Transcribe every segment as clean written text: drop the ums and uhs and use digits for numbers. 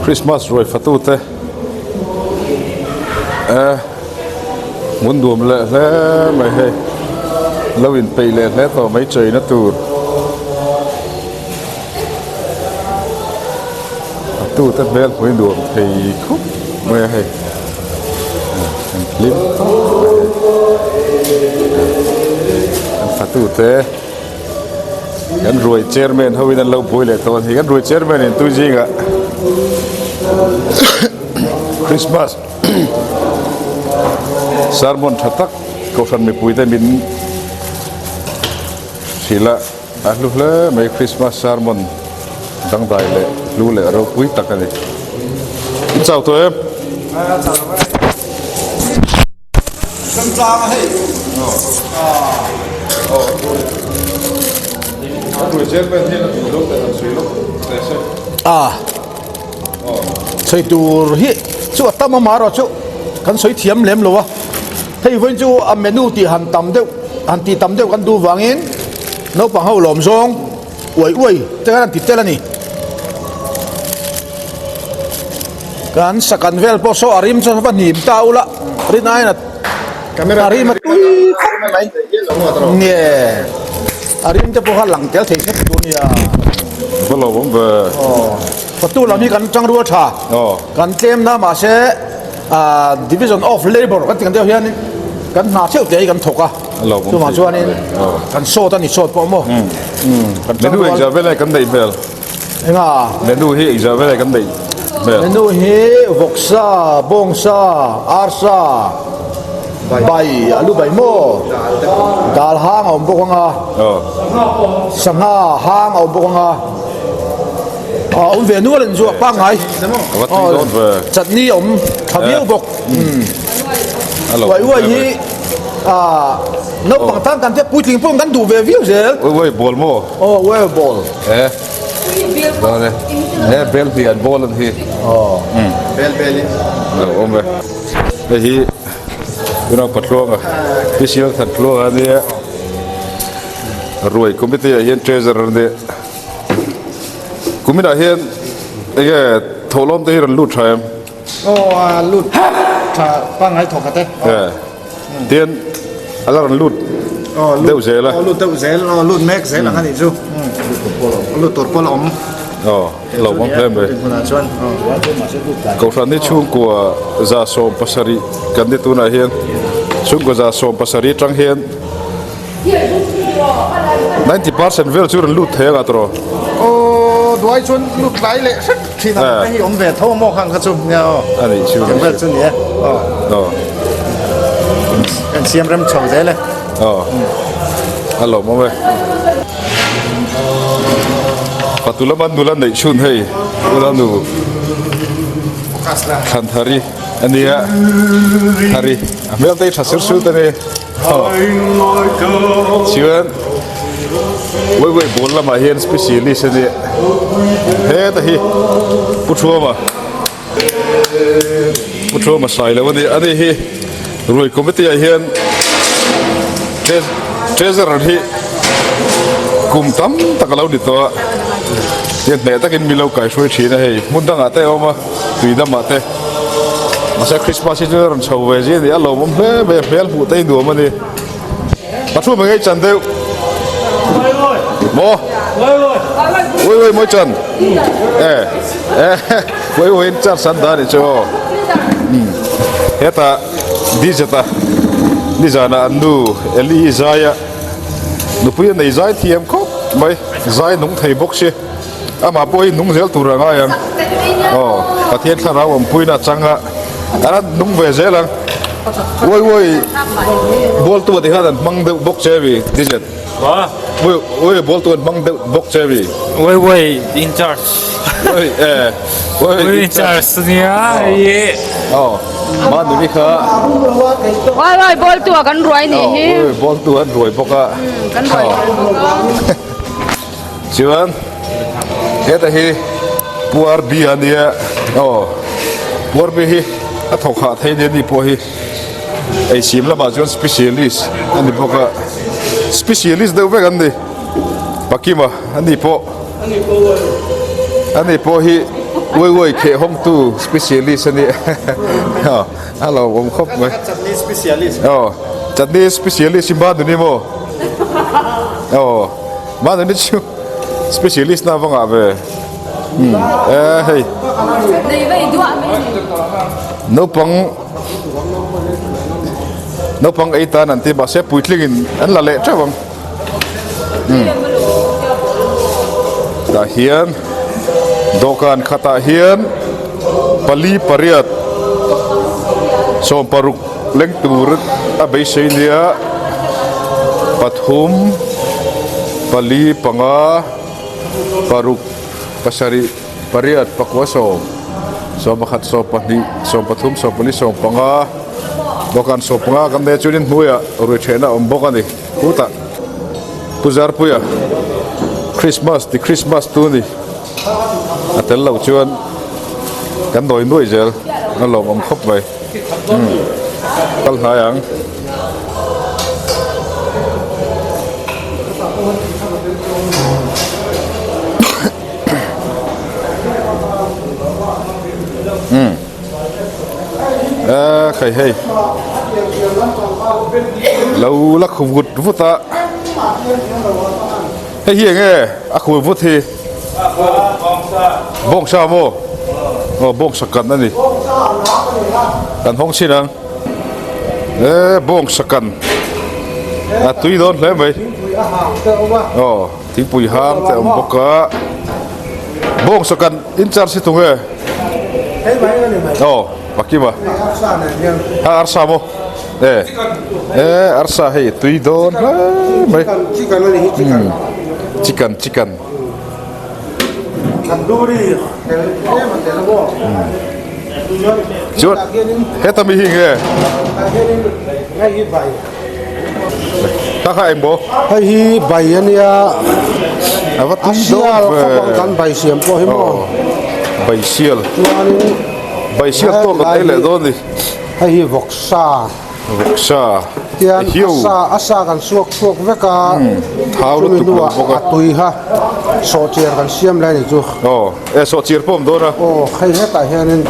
Christmas รวยฟาตูเตมุนดวมแล้วไม่ให้เราอินไปแล้วต่อไม่เจอนะตูตู้ตั้งเบลมุนดวมให้คุบไม่ให้ลิ้มฟาตูเตกันรวยเชอร์แมนเขาวินันเราพูดเลยตอนที่กันรวยเชอร์แมนเห็นตัวจริงอะคริสต์มาสสารมอนทักก็ฉันไม่พูดแต่บินสิละลูกเล่ไม่คริสต์มาสสารมอนดังได้เลยรู้เลยเราพูดตักกันเลยเจ้าตัวเองกำจังให้รวยเชอร์แมนที่เราดูแต่เราสวยลูกใช่ดูฮิชัวตั้มมาเราชัวกันสวยเทียมเล็มเลยวะให้วันจูเมนูที่หันตำเดียวหันที่ตำเดียวกันดูวางเงินนกปังเขาหลอมซองอวยแต่กันติดเจริญนี่กันสักกันเวลพอโซอาริมจะฟันหิมตาอุละรินายนะอาริมตุยเนี่ยอาริมจะพอหันหลังเจ้าเทคนิคดุนยาพวกเราผมประตูเรานี่กันจังรัวชากันเต็มน้ำมาเช่division of labor กันกันเดียวเฮียนี่กันหาเชี่ยวเตะกันถกอ่ะตัวมาช่วยนี่กันโซ่ตันนี่โซ่ปอมเมนูอีกจะเป็นอะไรกันได้เบลเมนูฮีอีกจะเป็นอะไรกันได้เมนูฮีวกซาบงซาอาร์ซาใบลูใบโม่ดาลหางเอาบุกงาสังหาหางเอาบุกงาเวนูเล่นจั่วปังไงจัดนี้ทำเยอะบอกไว้ฮีนกบางท่านกันจะพูดถึงพวกกันดูเววิวเสียไว้บอลโม่ไว้บอลบอลเลยเบลเบียนบอลทีเบลโอ้แม่ไอ้ที่เราปัดโลกพิเศษทัดโลกอันนี้รวยกุมิตยาเย็นเทรเซอร์เนี่ยกุมิตยาเย็นไอ้แกทอล้อมที่เราลุดใช่ไหมลุดถ้าปังให้ถกกันเต้เตียนอะไรเราลุดเดี๋ยวเสียละลุดเดี๋ยวเสียลุดแม็กเสียละกันอีกจู่ลุดตัวปลอมเราไม่เพิ่มเลยก็ฟันที่ช่วงกว่าจะส่งภาษารีกันที่ตัวไหนเห็นช่วงกว่าจะส่งภาษารีจังเห็น90% เวลช่วงลุดเท่ากันตัวด้วยชวนลุดไหลเลยที่ทำให้ผมเวทโทมอขังขจุมเนี่ยอันนี้ช่วงเวทชุดนี้กันเสียมเริ่มโฉบเลยฮัลโหลมาไหมปัตุลมันดูแลในชุนให้ดูแลดูขันทารีอันนี้ทารีเมื่อได้ทัศน์สุดเลยชิวันไว้บอลละมาเห็นสเปเชียลิสต์เนี่ยเฮ้แต่ฮีผู้ช่วยมาใส่แล้ววันนี้อันนี้ฮีรวยคอมพิวเตอร์เห็นเทเซอร์ฮีกุมตั้มตะกะเราดิตัวเย็นเนี่ยตะกินมีเราไก่ช่วยชีนะเฮ้มุดดังอาเต้ออกมาตุยดำอาเต้มาสักคริสต์มาสที่เราชาวเวจีเนี่ยเราผมเบลผู้เต้นดูมันดิมาช่วยมึงให้จันเดียวโม่เว้ยโม่จันเว้ยจันสันดานี่เจ้าเฮตาดีเจตานี่จานะอันดูเอลีซายะดูพูดในซายที่เอ็มก็ไม่ซายนุ่งไทยบ็อกซี่มาพูดนุ่งเซลตัวร่างยังประเทศข้าเราผมพูดน่าจังอ่ะอันนั้นนุ่งเวเซลังเว้ยบอลตัวที่เขาดันมังเดบ็อกเซบีดิเจตเว้ยบอลตัวมังเดบ็อกเซบีเว้ยอินชาร์จเว้ยอินชาร์จเนี่ยมาดูนี่ค่ะว้ายบอลตัวกันรวยนี่บอลตัวกันรวยปกะกันรวยชิวันเฮ้แต่ฮีปัวร์บีอันนี้ปัวร์บีฮีถ้าถกขาไทยเนี่ยนี่ปัวฮีไอชิมละมาจนสเปเชียลิสต์อันนี้ปกะสเปเชียลิสต์เดี๋ยวไปกันดิปักกี้มาอันนี้ปัวฮี เว้ยเคห้องตู้ specialist นี่ฮัลโหลผมครบไหม จัดนี้ specialist จัดนี้ specialist บ้านตัวนี้โมบ้านตัวนี้ชื่อ specialist นะฟังอ่ะเว้ยเฮ้ย Đây vậy dua mấy. no pang eita nanti ba se puitlingin an la le trawang da hian dokan khata hian pali pariat som paruk leng tur a bei seinia pathum pali panga paruk pasari pariat pakwaso so bakhat so pani so pathum so pali so panga dokan so panga kam de chunin huya ru chena ombokani puta pujar puya Christmas tu ni atel lo chuan kan doi noi zel na lom om khop vai tal na yang khai hey lâu lắc khủng vụt vút ta hey hiền nghe khủng vút thì bông sa vô bông sạc cẩn này cẩn phong xin anh bông sạc cẩn tùy đón lấy mày tiếng bùi ham tại ông bốc cá bông sạc cẩn in charge si tung nghe Baki ba? Arsa mo. Arsa hey, tui don. Chicken. Tandoori. Jod. Heta mi hinge. Ngay bai. Taka em bo. Hay bai ania. Avat tui Asia don. ko kan bai siam po himo. Bai sial. Bai sial to ka tele don ni. Hay voksa. Tian asa kan suak veka. Thau lu tu boka. Tui ha. So chiar kan siam lai ni chu. So chiar pom do na. Hay heta hianin.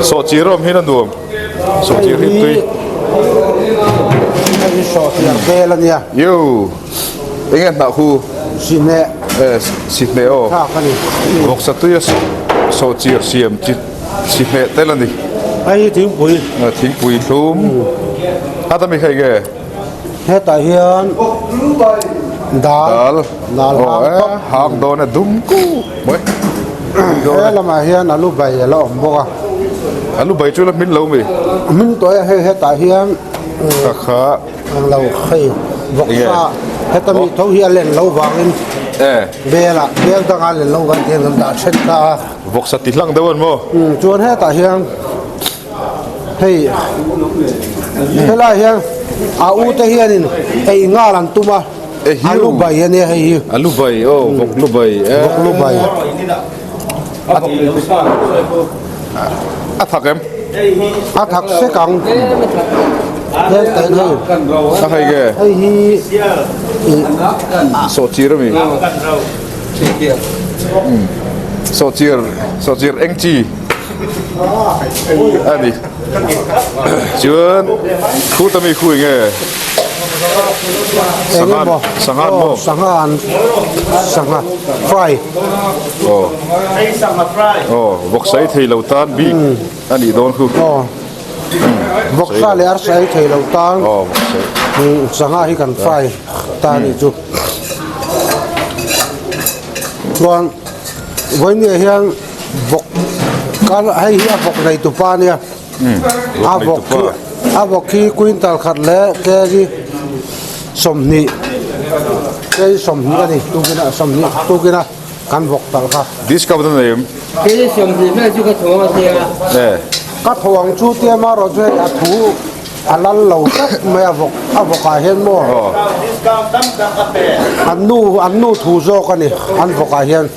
So chirom hinan duam. So chiar hin tui. Hay so chiar belania. Yo. Ingat nak hu Sine. Sine Ha kani. Vok sa tu ya so chiar siam Sine telan ni. Hay tiếng bùi. Tiếng bùi thum. Hata mi khai ge. Heta hian. Dal. Hang do na dum ku. Moi. He la ma hian alu bai la om boka. Alu bai chu la min lo mi. Min toy he heta hian. Kha Ang lau khai. Voksa. Heta mi tho hian len lo wangin. Bela dang len lo gan tian da chen ka. Vok sa ti lang dawon mo. Chuan heta hian. Hey. Hela hian. U te hian in. Ei nga lan tuma. Alu bai hian he hi. Alu bai vok lu bai. Vok lu bai. Athak em. Athak se kang. He ten he. Sa khai ge. Hey hi. So chiar mi. So chiar engchi. Ani. Chuan khu ta mi khu nge. Sangan mo. Sangan fry. Vok sai thei lo tan bi. Ani don khu. Vok sa le ar sai thei lo tan. Vok sai. Sangan hi kan fry. Ta ni chu. Chuan với người hiang vok kan hay hi vok nei tu pa nia. Vok khi quintal khat le ke gi somni. Ke somni ani tu kina somni tu kina kan vok tal kha. This ka bdan name. Cái somni me chu ka thong sia. Ka thong chu te ma ro je a thu alal lo tak me avok a hen mo. Annu thu zo ka ni an vok a hen.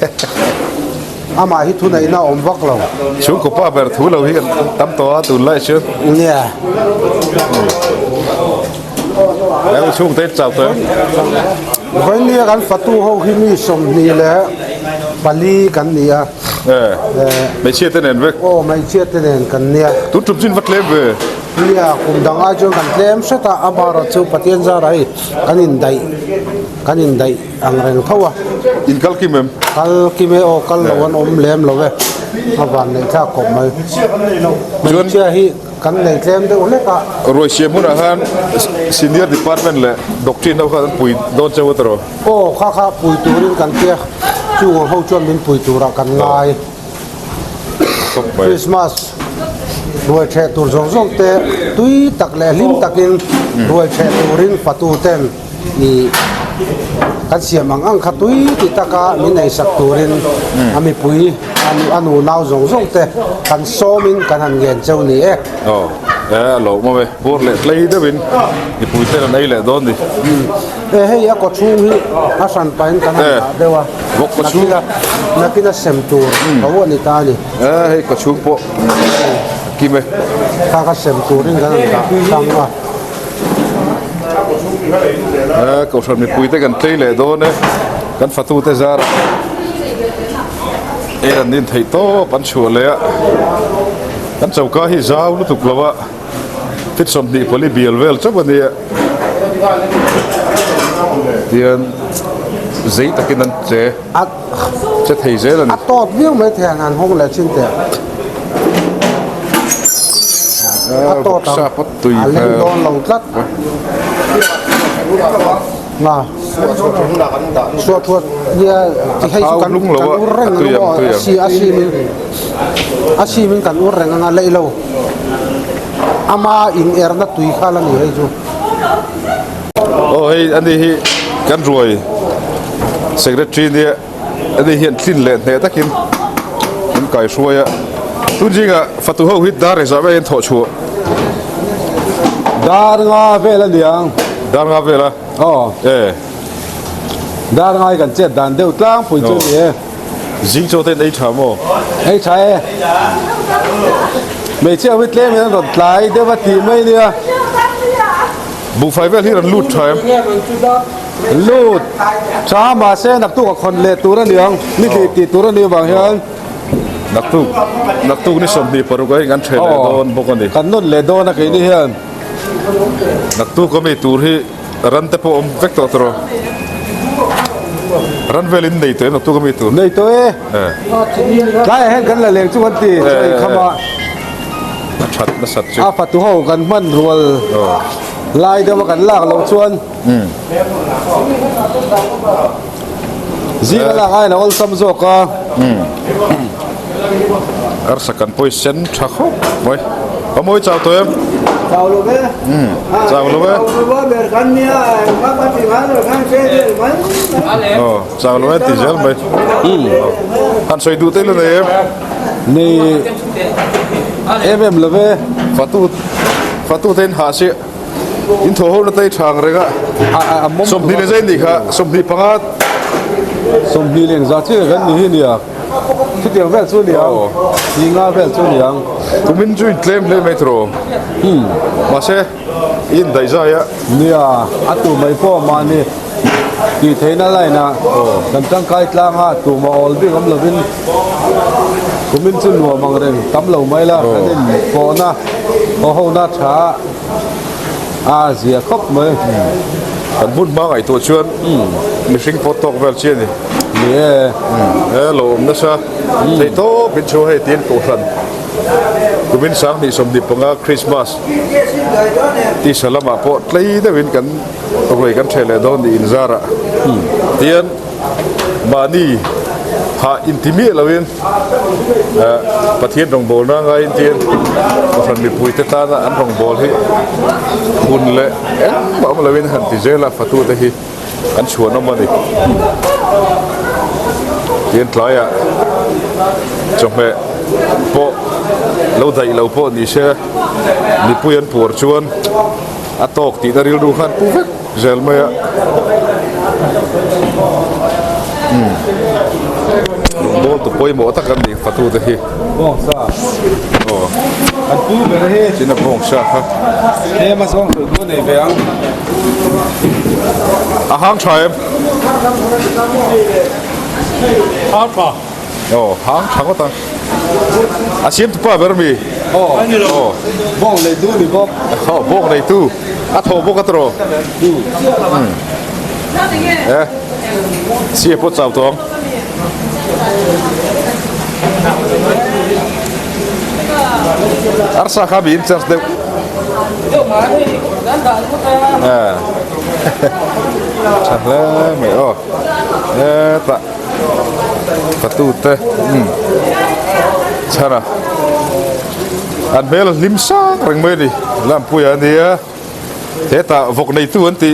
Ama hi thu nei na om vak lo. Chú ko pa ber thu lo hi tam to tu lai chu. Nia. Em chú te chao to. Với nia kan fatu ho hi mi som ni le bali kan nia. ไม่เชื่อแต่เน็นเว้ย โอ้ไม่เชื่อเนกันเนี่ย ตุ้จุบจินวัดเล็บเว้ย เนี่ยคุมดังอาจกันเต็มสตาอาบาร์จูปฏิญญาไรกันอินไดอังเรงทัว อินกัลกิมเอ็ม คัลกิเมโอคัลลวันอมเลมลเวอาวันในท่ากบไม่เชื่อฮีกันในเต็มเดียวเล็กอะ รวยเชียมุนอาหารซีเนียร์ดีพาร์ตเมนต์เลยด็อกทรีนเอาเขาปุยโดนเจ้าตัว โอ้ข้าปุยตูรินกันเตี้ยจู่เขาชวนเป็นปุยตูรักกันง่าย ก็ไป คริสต์มาสรวยแช่ตูซงเตะตุยตักแหลลิมตักินรวยแช่ตูรินประตูเต็มนี่กันเสียมังอังขัดตุยติตะกามินไอสักตูรินอามีปุยอันูนาวซงเตะกันโซมินกันหันเงินเจ้านี่อ๋อหลอกมาเว้ยบัวเล็ดเลยเด้อวินนี่ปุยเต้นอะไรแหละโดนดิ เฮ้ยก็ชูฮีอาสันไปกันนะเดี๋ยวว่านักกินเซมตูเขาว่านี่ตานี่ ให้กระชุ่มโปกินไหม ข้าก็เซมตูรินกันตังว่า ก็ชวนมีปุยเต้กันเลยแหละโดนเนี่ยกันฟัตูเตจาร์อันนี้ไทยโตปันชัวเลยอ่ะกันเจ้าก็ให้จ้าวรู้ถูกแล้วว่าทิศสมดีพอลีเบียลเวลเจ้าวันนี้เดียนใจตะกินนั่นเจจะไทยเจนั่น ตอดเรื่องไม่แทนงานห้องแล้วชินแต่ตอด ชาปตุย เล่นโดนเราจัดน่ะชัวร์เนี่ยที่ให้กันอุเร่งนะว่าอาชีมินกันอุเร่งนะเลยเราอามาอิงเอร์นัตุยข้าลังอยู่ให้จู โอ้ยอันนี้กันรวยเซกเรตรีเนี่ยอันนี้เห็นสิ้นเลยเนี่ยตะกินมันไก่ช่วยอ่ะทุจริงอ่ะฟัตุเฮาฮิตดาร์จะไม่เห็นถอดชัว ดาร์งาเวลเลียง ดาร์งาเวลา อ๋อ ด าร์งากันเจ็ดดันเดียวกลางปุ๋ยจุนี่ จิงโจเต้นไอ้ชามอ ให้ใช้ไม่เชื่อวิทย์เล่มนั้นหลดไหลเดี๋ยวว่าทีไม่เนี่ย บุฟไฟเวลที่รันลูดใช่ ลูดช้ามาเส้นนักตู้กับคนเลตัวนั่นเดียวนี่ตีตัวนั่นเดียวบางอย่าง นักตุกนี่สมดีปรุกไอ้งั้นเทรนโดนพวกนี้ กันนุ่นเลโดนะคือนี่เฮียน นักตุกก็มีตัวที่รันเตปอมเวกตัวตัวรันเวลินในตัวนักตุกก็มีตัว ในตัวไล่ให้กันละเลี้ยงทุกวันตีเข้ามา ชัดนะสัตว์จุ อาปัตุห้องกันมันรัวไล่เดี๋ยวมากันลากลงชวนจีกันละไงนะอลซัมโซกะ อาร์สักันปุยเซนชักฮบไว้ขโมยเจ้าตัวเอง เจ้าลูกเอ้ เจ้าลูกเอ้ ว่าเบิร์กันเนี่ยมาปฏิบัติเราข้างเชื่อได้ไหม อ๋อเจ้าลูกเอ้ติเจลไปท่านช่วยดูเต้นเลยนี่เอ็มเลย ฟาตูเต้นหาเสียอินโทรนั่นเต้นทางเลยก็สมดีเลยใจดีค่ะสมดีพังอา สมดีเลี้ยงจัดเชื่อกันนี่เนี่ยที่เดียวแวดส่วนเดียวยิงอาแวดส่วนเดียว กูมินจุยเคลมเลยไม่ตรงมาเสียอินได้ใจอ่ะ เนี่ยอัตุไม่พอมานี่กี่เทนอะไรนะกันตั้งกายกลางฮะตัวมาออลดิ้งกำลังวินกูมินจุนหัวมังเร่งกำลังไม่ละกันนี่พอนะพอเขาหน้าช้าอาเซียครบไหม กันบุญมากไอตัวชวนมีสิ่งพอตกแบบเช่นนี้ เนี่ย หลมนะซะในโต๊ะเป็นโชว์ให้เตียนกูทันกูมินสังนี่สมดีปงาคริสต์มาสที่สลามาพอเลยได้เป็นกันรวยกันเทเลดอนดีอินซาระเตียนมานี่หาอินทิมีละเวนประเทศรองโบนะไงเตียนกูทันมีปุยเตตานะอันรองโบที่คุณเลยบอกมาละเวนหันติเจลาฟาตูเตฮีกันชวนออกมาดิเตียนทลายอ่ะจงไปพอเราได้เราพอนี่เชื่อมีผู้ยันปวดชวนอัตอกตีดาริลดูขันปุ๊บเจลมาอ่ะโบตุปอยหมอตะกันดิฟาตูเตฮี บ้องซา โอ้ อันตู้เป็นอะไร จินบงชาครับ เฮ้มาส่งถึงตัวไหนเบียง อาหารชาย Alpha. hang thang ko ta asim tu pa bermi bong le du ni bok bok nei tu a tho bok ka tro sia pot chau tong arsa kha bin chas de chale me ta tu te chara an bel lim sang rang me ni lam pu ya dia te ta vok nei tu an ti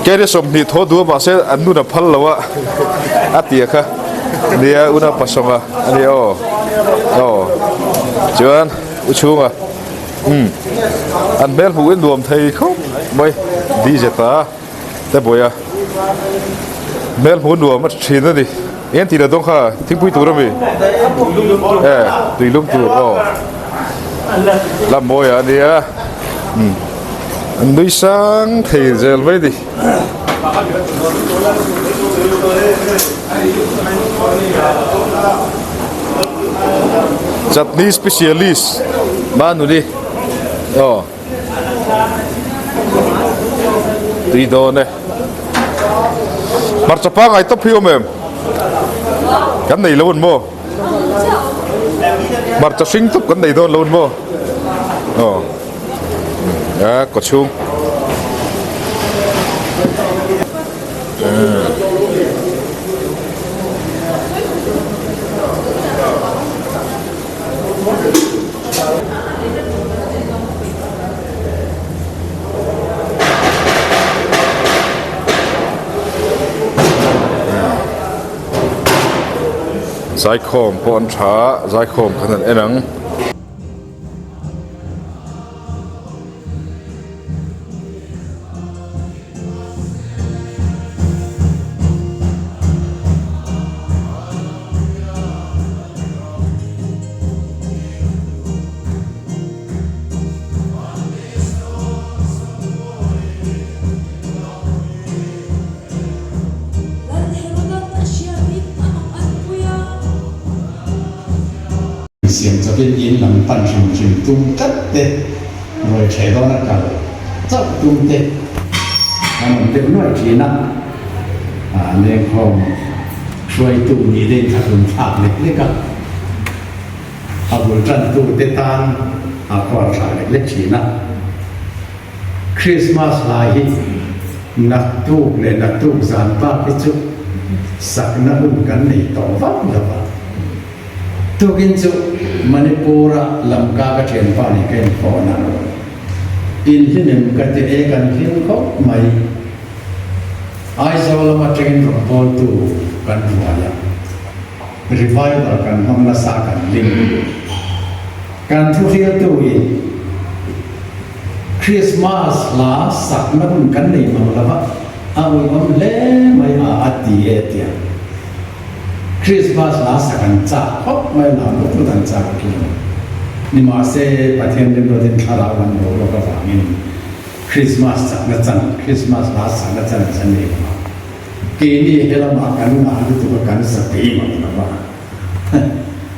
ke re som ni tho du ba se an nu na phal lawa atia kha dia una pasonga ani chuan u chunga an bel hu en duam thei khop mai di jeta te boya bel hu duam ma thin ni en ti da dong kha thing pui tu ra mi tui lum tu la moya dia an dui sang thei zel mai di chutney specialist manu ni tui do ne mar chapa ngai to phio mem kan nei lon mo mar cha sing tup kan nei don lon mo ko chung zai khom pon tha zai khom khanan enangเสียงจะเป็นยินหลังปั่นชิมตุ้มกัดเด็ดโดยใช้ต้นนักการจับตุ้มเด็ดมันเป็นหน่วยทีนักเลี้ยงของช่วยตุ้มนี้ได้ถ้าคุณฝากเล็กๆก็เอาบุญจันตุ้มเด็ดตานเอาความฝากเล็กๆทีนักคริสต์มาสลายนักตุ้มและนักตุ้มสารป้าพิจุสักนักหุ่นกันในต่อวัดละบ้าทุกินจุมณิปุระลำกากระเทียนฟ้านี่เป็นพอนะอินที่หนึ่งกันจะเอกันทิ้งเขาไม่ไอ้สาวละมาเทรนรบอลตูกันหัวยังรีไวล์กันห้องละสากันลิงการทุเรียนตัวอีคริสต์มาสลาสักนักกันในมังละวะเอาไว้เล่ไม่อาตีเอเตียคริสต์มาสลาสักกันจ้าเพราะไม่หลับทุกท่านจ้ากินนี่มาเสประเทศเดิมเราเดินคาราวันโลกฟังอินคริสต์มาสสักกันคริสต์มาสลาสักกันฉันเองมากีนี่เฮลมากันงานตัวกันสักปีมันนะว่า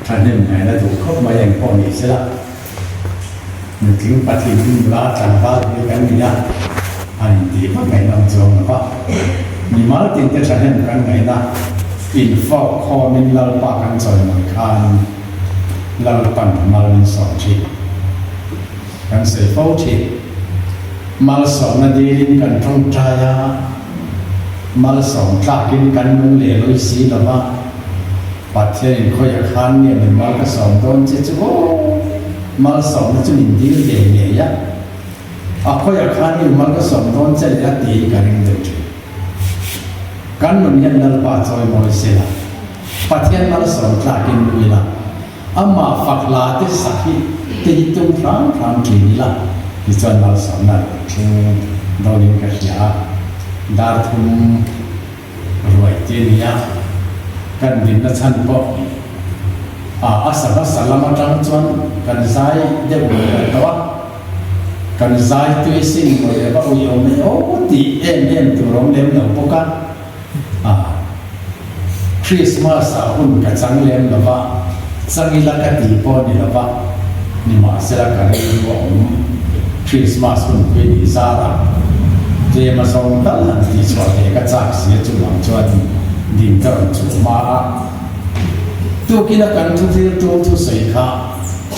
ท่านเนี่ยไงนะถูกเข้ามาอย่างพอนี้ใช่ละนึกถึงปฏิบัติลาจันทร์บ้านนี้กันนี่นะอันนี้มันไม่นำจงนะว่านี่มาติดแต่ฉันเนี่ยกันไงนะอินฟอกคอมินลาปากันจอยมันคานลาปันมาลินสองทีกันเสียฟ้าทีมาลสองนาดีลินกันตรงใจมาลสองตากินกันมุงเหลวลุยสีละว่าปัจเจกขยคันเนี่ยมันมาลก็สองต้นเจ้าโว้มาลสองนั่นจะมินดีเดียเนียขยคันเนี่ยมาลก็สองต้นเจ้าจะตีกันเดินกันมันยังนัลปาจอยมอยเสียปัจเจกมาลสองตากินลุยละอามาฝักลาติสักที่ตีตุ้งพรางกินละที่จวนมาลสองนั่นคือดาวลิงกับยาดาร์ทุมรวยเจียกันดินนัชันปอกอาศัยสารมาจังจวนกันใจเด็กบุญตัวกันใจตัวสิ่งบริบาอุยอมโอ้ตีเอ็นตัวร้องเลี้ยงหนุ่มปกัน คริสต์มาสหุ่นกระจังเล่มละว่าสังอิลักตีปอนี่ละว่านี่มาเสละกันเรื่องของคริสต์มาสหุ่นเป็นอิสระเจมาส่งตั้งหันที่ชวนเอกจากเสียจุดหลังชวนดินกันจุดมาตัวกินกันทุกที่ตัวทุกสิ่งข้า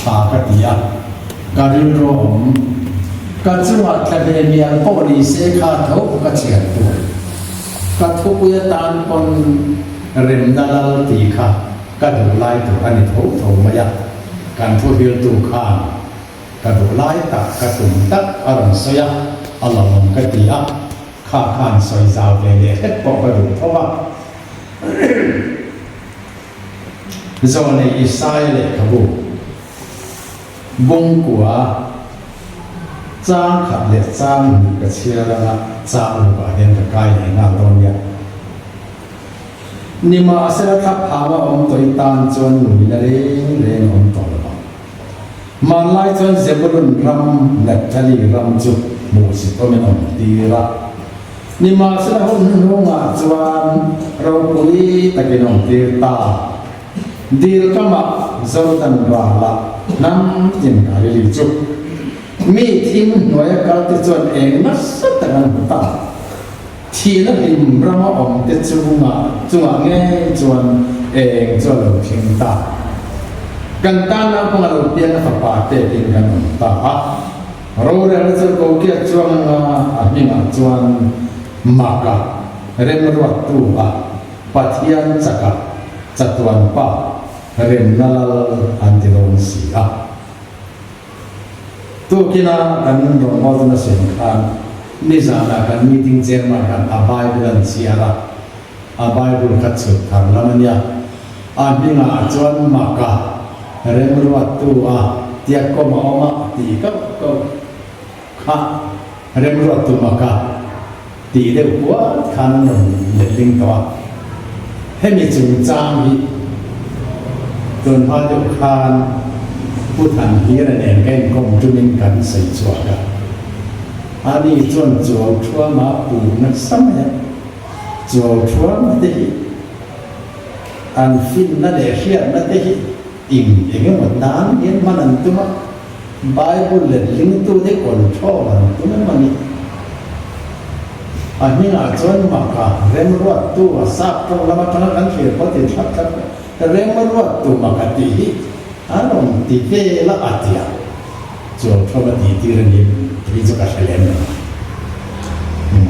หากติยาการเรื่องของการจังหวัดทะเลเมียนพวกนี้เสกขาเท่ากับเชียงตัวการทุกยตานปนเริมดาลตีข้าการดูไล่ตัวอันนี้ทุกมายาการทุกเรื่องตัวข้าการดูไล่ตักการตุ่มตักอารมณ์สยามอารมณ์กติยาข้าข้านสอยสาวเล่ๆเฮ็ดปอกกระดูกเพราะว่าโซนในอิสราเอลครับบุบงกัวจ้างขับเล็ดจ้างกระเชียร์ละจ้างลูกเห็นตะไคร้ในงานตอนนี้นิมาเสด็จขับพาว่าองค์ตัวตานจนหนุ่ยนั่นเององค์ตัวละมาไล่จนเซบุลุนรำเล็ดทะเลรำจุดมูสิโตเมนองตีระนิมาเสด็จหุ่นหุ่งอาจวนเราคุยตะกินองตีตาดีลกมาจอดันราละน้ำจินกาลิจุมีทีมหน่วยการติดจวนเองนัสตังตาทีละหิมรำอมติดจุงอ่ะเงี้ยจวนเองจวนเพียงตากันตาน้ำพงเราเปลี่ยนฝักป่าเตติงกันตาเราเรียนจะโกเกียจวนอันนี้มาจวนมากะเรื่องรวดตัวปัทยันจักรจัตวันป้าเรื่องนั่นอันที่เราเสียตัวกินาอันนั้นเราต้องเสียงกันนิจานากันมีติ้งเจมากันอาบายบุลันเสียละอาบายบุลขัดสุดทางละมันยาอันนี้งาจวนมากะเรื่องรวดตัวเทียบก็มาออกมาตีก็ข้าเรื่องรวดตัวมากะตีเดียวกว่าขันนเล็ดลิงตัวให้มีจุงจางมีจนพอจุคานผู้ทันเฮียนเองแก่กงจุนินกันใส่ชัวกันอันนี้จนจัวชัวมาปูนักสมัยจัวชัวมาได้อันฟินนั่นเองเฮียนั่นได้อิ่มเองมันนานเห็นมันนั่นตัวไบเบิลเลยลิงตัวได้คนชอบมันตัวนั้นมันนี่อันนี้อาจารย์มากะเรื่องรวดตัวสับตัวละมันทั้งนั้นเขียนพอติดชัดชัดแต่เรื่องรวดตัวมากะตีอันนั้นตีเตละอัตยาจวบชอบตีตีเรื่องนี้ที่จะกัดเล่น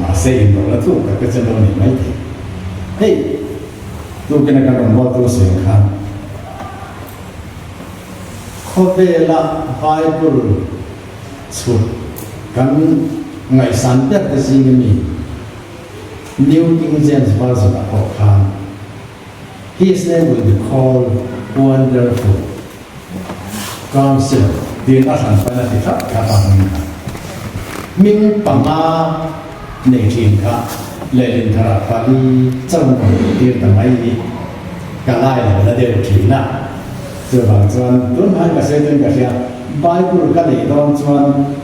มาเสียงเราละทุกก็จะโดนไม่ดีเฮ้ยตัวกินกันของว่าตัวเสียงข้างเขาเวลาไบเบิลสุดกันไงสันเปียกแต่สิ่งนี้New King James Version of Khan. His name will be called Wonderful Counselor. Di asan pa na kita kapangin ka. Ming panga netin ka lelin karapali trong di tamay kalay na dew kina. So bang chuan tun han ka se tun ka siya Bible ka le don chuan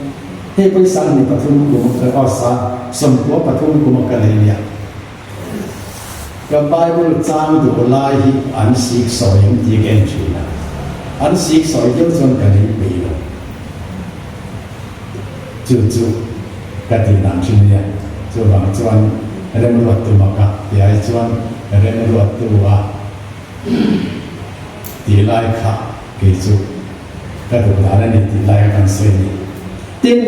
ให้ไปสั่งในปฐุมกุมารก็สาสมบัติปฐุมกุมารเลยเนี่ยกับไบเบิลจางดูลายอันสิกสอยยังที่เก่งชีนะอันสิกสอยยังจนกันเลยปีละจู่ๆกันที่นั่งชิมเนี่ยจู่บางจวนเรื่องรวดตัวมากะที่ไอ้จวนเรื่องรวดตัวที่ลายขากี่จู่ก็ดูด้านนี้ที่ลายกันเสียติน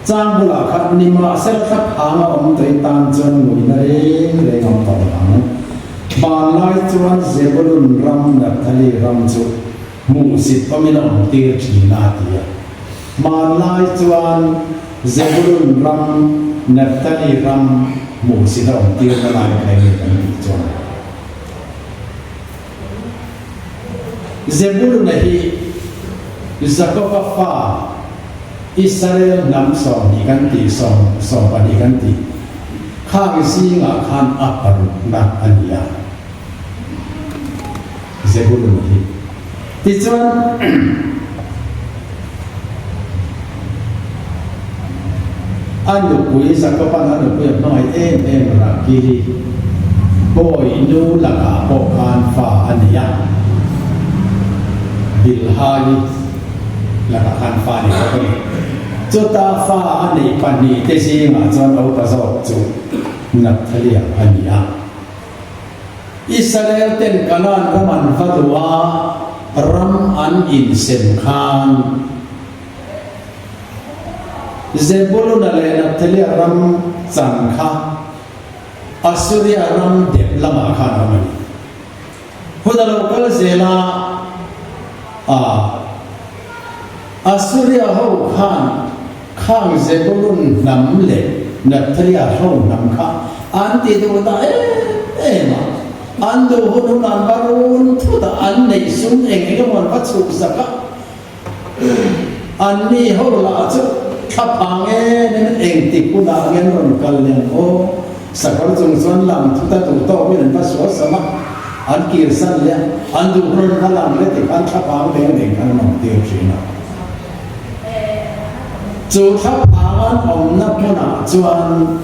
จางบุลาคัดนิมาเสกขับหางอมตัวตานจนมุยนั่นเองเลยงต่อหลังบาลายจวนเซบุลุนรำนับทะเลรำจุมูสิตก็มีน้องตีขีนาเดียบาลายจวนเซบุลุนรำนับทะเลรำมูสิตน้องตีนาลายใครมีกันจวนเซบุลุนฮีซักก็ฟ้าอิสราเอลนำสองอีกันตีสองปฏิกันตีข้าวิสีงาขันอัปปรุนักอันยาเซบุลุนฮีที่จวนอันดุกุยสักปันอันดุกุยน้อยเอ็มรักกีรีบ Koi nu laka pokan fa ania bilhai laka kan fa ni ko ni Jota fa ani pani te si nga chon au pa zo chu Natalia ania Israel ten kanan raman fatwa ram an in sem khan Zebulun ale Natalia ram changkha Assyria ram de lama khan ramani hudalo kal zela Assyria ho khan khang Zebulun nam le Natalia ho nam kha anti do ta ma ando hununan barun thuda an nei sum eng mon pachu saka anni ho la chu thapange nen eng ti kuna ngen ron kallen o sakar chung chon lam thuta tu to wen pa so sama an kir san le an du ron halam le ti kan thapang le ne kan nom te china chu thapangan om na puna chuan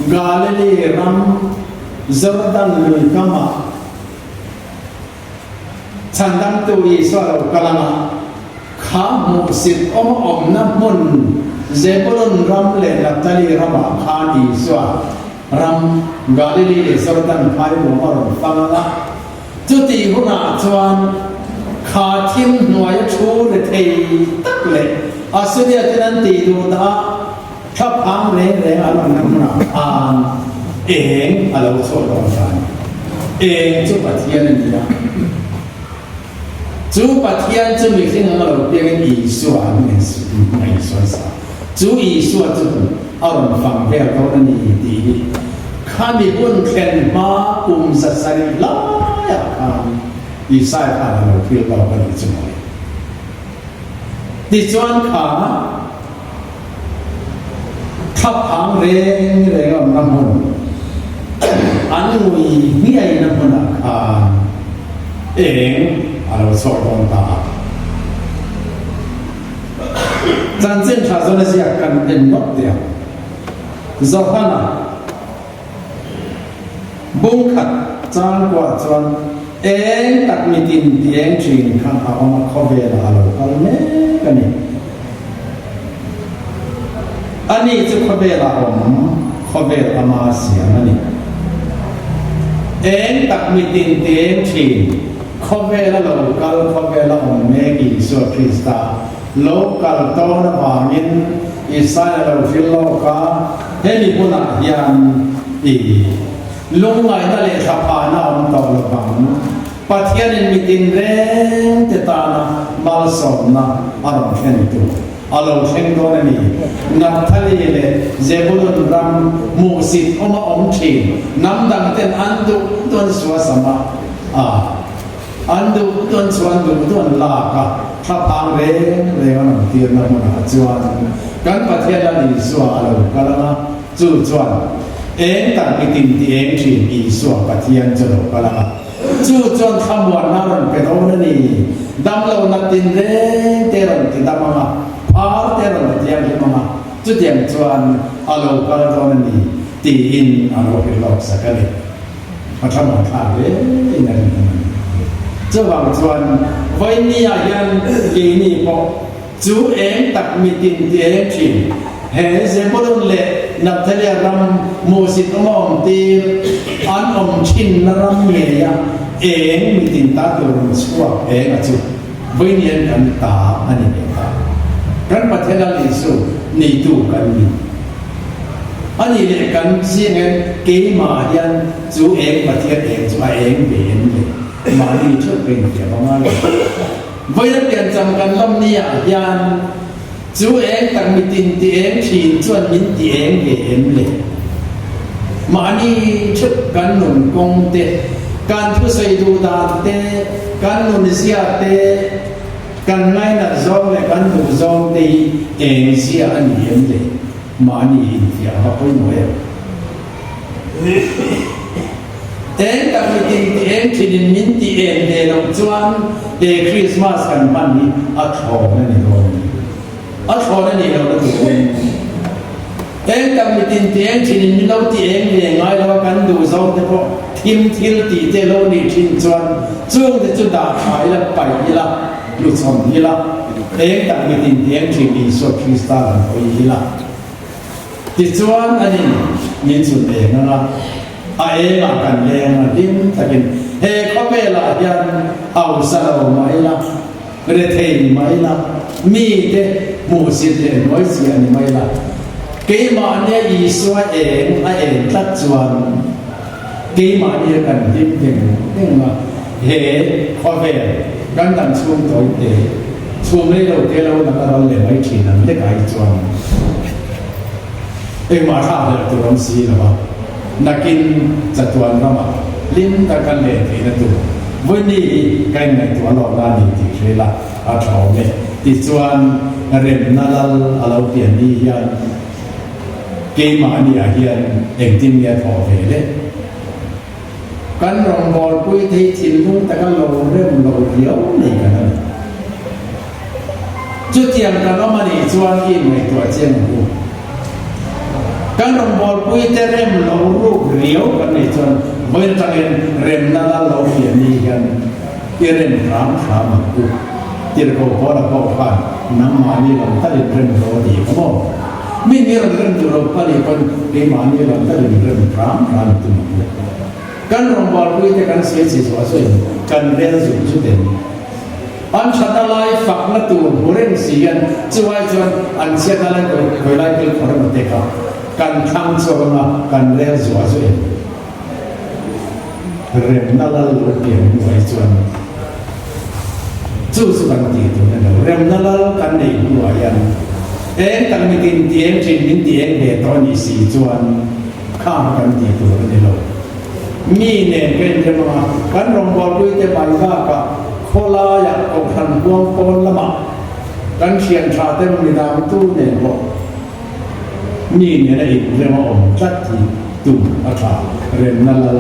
Galilee ram Jordan lui kama chandam tu Israel kalama kha mu sit om na mun Zebulun ram le Naphtali rama kha Iswa ram Galilee Jordan phai bo mar pangala chuti huna chuan kha thim nuai thu le thei tak le Assyria tenan ti du da thap ang le alam namna an eng alo so don san eng chu pathian ni ya chu pathian chu mi sing alo pian i suwa ni mai so sa chu i suwa chu aron phang ve ko ni ti khami bun khen ma sa sari la ya kan i sai kha alo fil lo kan chu mai ti chuan kha thap ang re ngam nam mon Anui ni ai na puna ka eng alo so don ta zan chen tha zo na sia kan en nok dia zo hana bung khat chang kwa chuan eng tak mi tin tieng thin khan a ma khobe la alo kal me kani ani chu khobe la khobe ama sia ani eng tak mi tin tieng thin khobe la local khobe la me ki so Krista local to na bangin Israel lo filo ka heli puna yan i lungai na le thapa na om to lo bang pathian in mi tin reng te ta na mal som na aron khen tu alo khen do na ni Naphtali le Zebulun ram musit oma om thin nam dang ten andu don suwa sama andu don suwan du don la ka thapang re on tir na mon chuan kan pathian la ni suwa alo kalama chu chuan eng tak mi tin ti eng thin i suwa pathian chalo kalama chu chuan khamwan na ron pe do na ni dam lo na tin re te ron ti damama te ron ti yang mama chu tiang chuan alo kal do na ni ti in alo ke lok sakale pathamon tha le in an chu wang chuan vai ni a yan ke ni po chu eng tak mi tin ti eng thin he Zebulun le Naphtali ram musit om tir an om chin na ram ye ya eng mi tin ta tu suwa eng a chu vai ni an ta ani ne ta kan pathian li su ni tu kan ni ani le kan sing ke ma yan chu eng pathian eng chu eng be en le ma ni chu pen ke ba ma le vai la pian cham kan lam ni a yan chu eng tak mi tin ti eng thin chuan min ti eng be en le ma ni chu kan nun kong te kan thu sai du da te kan nun sia te kan ngai na zong le kan du zong te eng sia an yen le ma ni ya ha poi no ya eng tak mi tin ti eng thin min ti eng le lo chuan e Christmas kan pan ni a tho na ni do a tho na ni lo tu eng tak mi tin ti eng thin min lo ti eng le ngai lo kan du zong te po ทิมทิลตีเจโลนี่ทินจวนจุงจะจุดดาขายละไปอีละลุชมอีละเองต่างมีตินเทียงที่มีสวดคริสต์กันไปอีละติดจวนอันนี้ยินสุดเองนะเองกันแรงดิมตะกินเฮก็เวลายันเอาสลาวไม่ละเรเทนไม่ละมีเดมูสิเดน้อยเสียนไม่ละเกมาเนี่ยอีสวเองเองตัดจวนเกมาเนี่ยกันดิมเพ่งเพ่งมาเฮก็เวลกันดังช่วงตัวเดช่วงนี้เราเที่ยวนักเราเลยไม่ขีดนั้นได้ไกลจวนเองมาท่าเดือดตัวน้ำซีหรอวะนักกินจัตุวันก็มาลิ้นตะกันเลยที่นั่นตัววันนี้ใกล้ในตัวเราด้านนี้ที่เวลาอาชาวเนี่ยติดจวนเรียนนั่นเราเปลี่ยนดียันเกมาเนี่ยเฮียนเองจิ้มเนี่ยพอเห็นเลยกันรองบอลคุยที่ชินลุ่งแต่ก็เราเริ่มเราเลี้ยวนี่กันนะจุดเทียมกันว่ามันอีจวนกินในตัวเจียงหูกันรองบอลคุยจะเริ่มเราลูกเลี้ยวกันในจวนเมื่อตะเรียนเริ่มนั่นเราเปลี่ยนนี่กันที่เริ่มถามมันกูที่เราพอเราพอผ่านน้ำมันนี่เราตัดเริ่มเราดีก็บอกไม่มีเราเริ่มเราผลิตคนเกมานี่เราตัดเริ่มถามตัวมันกันรองบอลคุยจะกันเสียสิสวสวยกันเรียนสุดเด่นอันชัดอะไรฝักละตัวหัวเร่งเสียนจะไว้จนอันเสียอะไรก็เวลาเกิดคนมาเตะกันทำโซนกันเรียนสวสวยเรียนนั่นเราเปลี่ยนไว้จนสู้สุกันตีตัวนั้นเรียนนั่นเรากันในหัวยันกันมีตินเตียงจินตินเตียงเด็ดตอนนี้สีจวนข้ามกันตีตัวในโลกมีเนี่ยเป็นจะมากันรองบอลด้วยจะไปว่ากับโคลาอยากเอาพันพวงโกนละมากันเชียนชาเต็มมีดามตู้เนี่ยบอกนี่เนี่ยนะอีกเรื่องว่าองค์จัดที่ตุ่มอาคาเรียนนั่นละ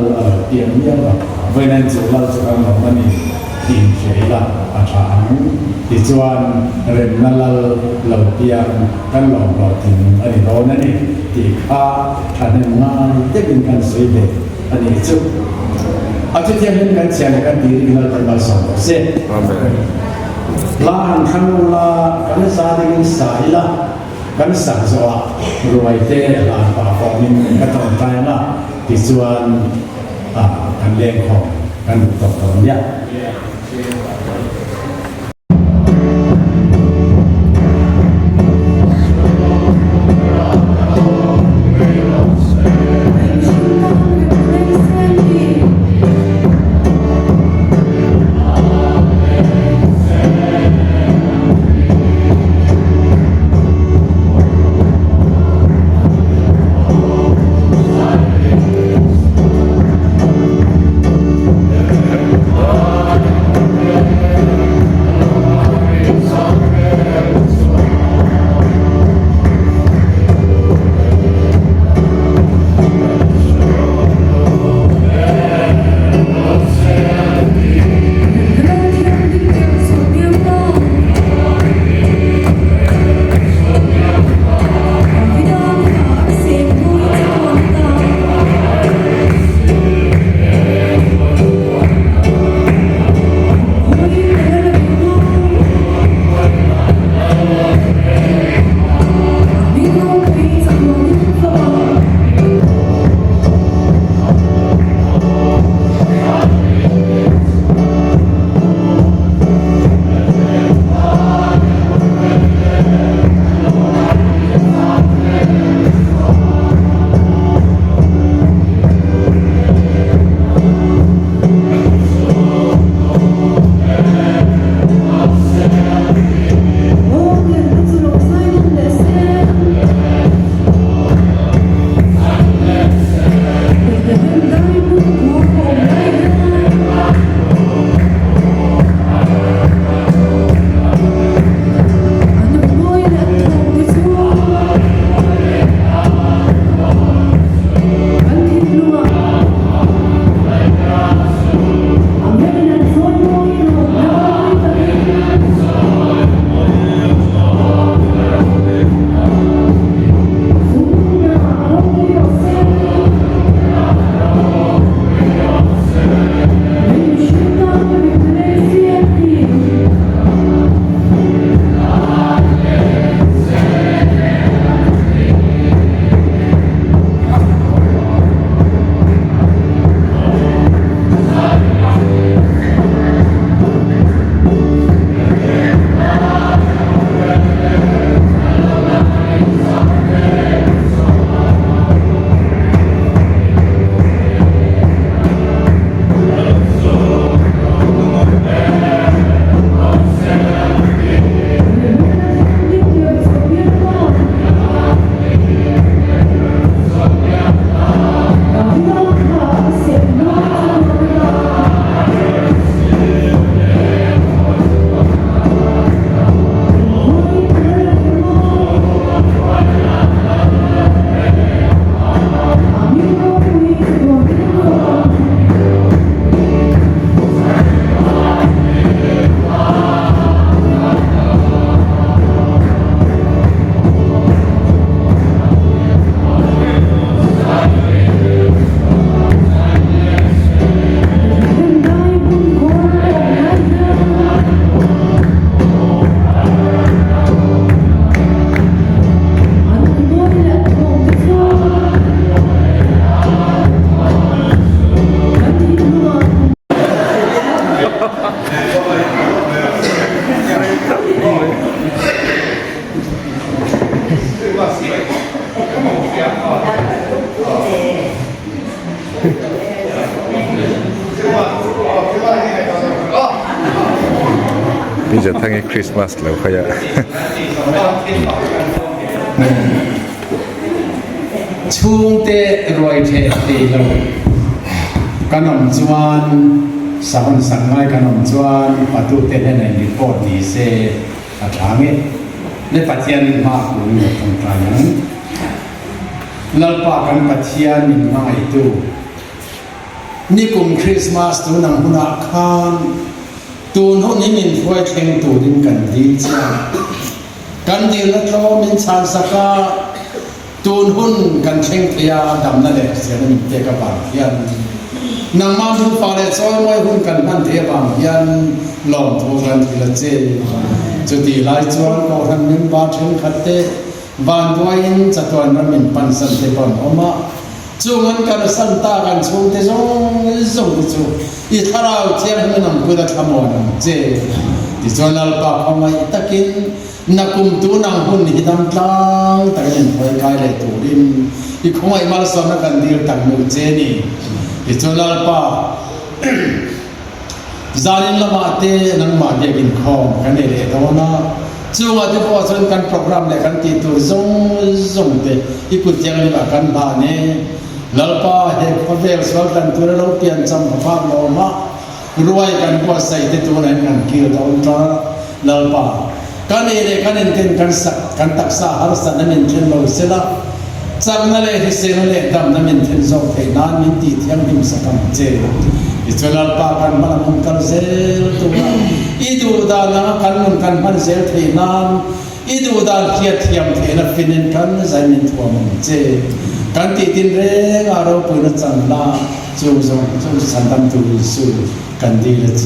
เตรียมเยอะเวนันจุลาจุกันบอกมันนี่ทีมเฉยละอาคาที่จวนเรียนนั่นละเราเตรียมกันหลอกเราถึงอันนี้เรานั่นเองที่ข้าทานงานจะเป็นการสวยเด็ดอันนี้จุดอาจจะยังเป็นการเสียงกันดีที่เราจะมาสอนเสร็จล้านทั้งลากันสาธิตสายละกันสังสวะรวยเตะล้านป่าฟองมินกันต่อไปละที่ส่วนกันเลี้ยงของกันตกตรงนี้ พี่จะทั้งคริสต์มาสแล้วเขาจะ ช่วงเตะรวยเทตีเราขนมจวนสังสังไงขนมจวนประตูเตะในนิโคดีเซอาทางนี้ในปัจจัยมากกว่าตรงกลางนั้นลัลปากันปัจจัยนิ่งง่ายตัวนี่กลุ่มคริสต์มาสตัวนังหุนักขานตัวนู้นนี่มินฟวยเข่งตัวดินกันดีจ้ากันดีละโลมินชานสักาตูนหุ่นกันเข่งพยาดำนั่นแหละเสียงเตะกบายันนางมาดูฟ้าเลยซอยมวยหุ่นกันนั่นเทบางยันหลอมทุกันทีละเจจุดที่ไล่จวนก็ทำนิ่มบาดถึงขัดเตะบานด้วยอินจัตุรันมินปันสันเตปันออกมาจูงกันกันสันตากันชูเตจงจูอีทาราวเทียนมันนำกุดขมอนเจที่จวนนัลปาขมาอิตะกินนักกุมตัวนางหุ่นหิดำตางแต่ยังคอยกายเลยตัวดินอีคงไอ้มาลสอนกันดีตั้งมือเจนี่ที่จวนนัลปาจารินละมาเตนังมาเดียกินข้องกันเองแต่ว่านะจูงอาทิตย์พอส่วนกันโปรแกรมเลยกันที่ตัวซงเตอีกุฏิยังนี่แบบกันบ้านเนี่ยลัลปาเฮฟเวลสวกันตัวเราเปลี่ยนจำภาพเรามารวยกันกว่าใส่ที่ตัวนั้นกันกี่ตัวตราลัลปากันเองกันเองกันสักกันตักษาหาสันนั่นเป็นเช่นเราเสียละจากนั้นเลยที่เสียเลยดำนั่นเป็นเช่นโซ่เทนานมินตีเทียมดิมสักกันเจอิจลัลปากันมันมุนกันเซลตัวอีดูดานะกันมุนกันมันเซลเทนานอีดูดาเทียเทียมเทนฟินินกันใจมินทัวมันเจกันติดินเรงอารมณ์ปุณจันลาจูสันตัมตุลิสุกันดีละเจ